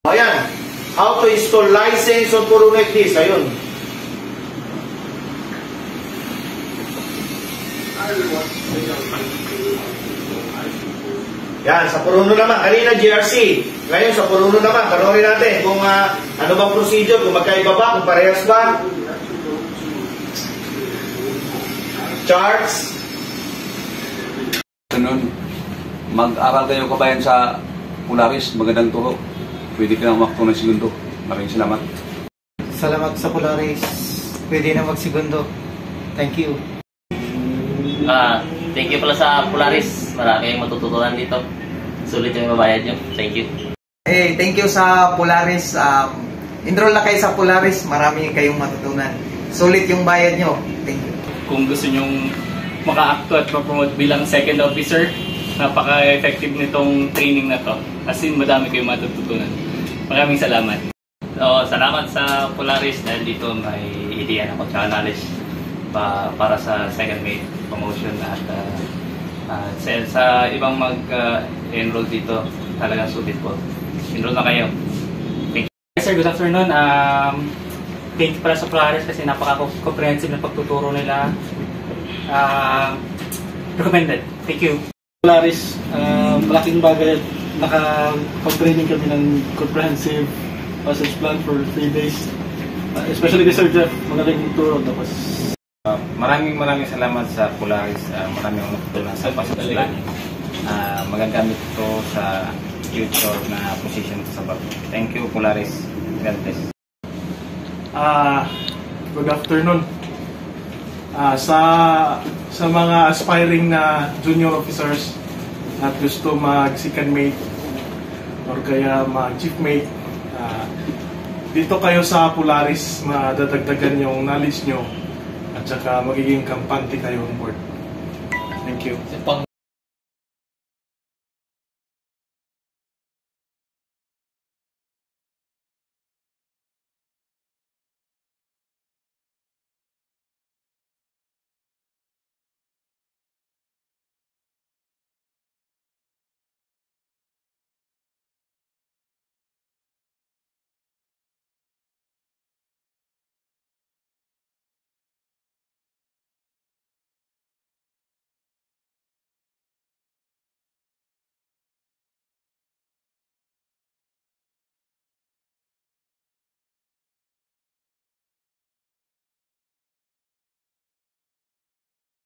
Ayan. How to install license on Puruno Eclipse. Ayun. Yan, sa Puruno naman. Kanina GRC. Ngayon sa Puruno naman. Panoorin natin kung ano bang procedure, kung magkaiba ba, kung parehas ba. Charts. Ganun. Mag-aral kayo kabayan sa Polaris. Magandang turo. Pwede ka na umakto ng segundo. Maraming salamat. Salamat sa Polaris. Pwede na magsegundo. Thank you. Thank you pala sa Polaris. Marami kayong matututunan dito. Sulit yung mabayad nyo. Thank you. Hey, thank you sa Polaris. Enroll na kayo sa Polaris. Marami kayong matutunan. Sulit yung bayad nyo. Thank you. Kung gusto nyong maka-acto at ma-promote bilang second officer, napaka-effective nitong training na to. As in, madami kayong matututunan. Maraming salamat. So, salamat sa Polaris dahil dito may ideya na ako tsaka knowledge para sa second mate promotion at sa ibang mag-enroll dito, talagang sulit po. Enroll na kayo. Thank you. Sir, good afternoon. Thank you pala sa Polaris kasi napaka-comprehensive na pagtuturo nila. Recommended. Thank you. Polaris, malaking bagay at nakapag-training kami ng comprehensive passage plan for 3 days. Especially the Sir Jeff, magaling turo. Tapos maraming salamat sa Polaris. Maraming natutunan sa passage planning. Magagamit ito sa future na position sa bag. Thank you, Polaris. God bless. Good afternoon. Sa mga aspiring na junior officers at gusto mag-second mate or kaya mag-chief mate, dito kayo sa Polaris, madadagdagan yung knowledge nyo at saka magiging kampante kayo on board. Thank you.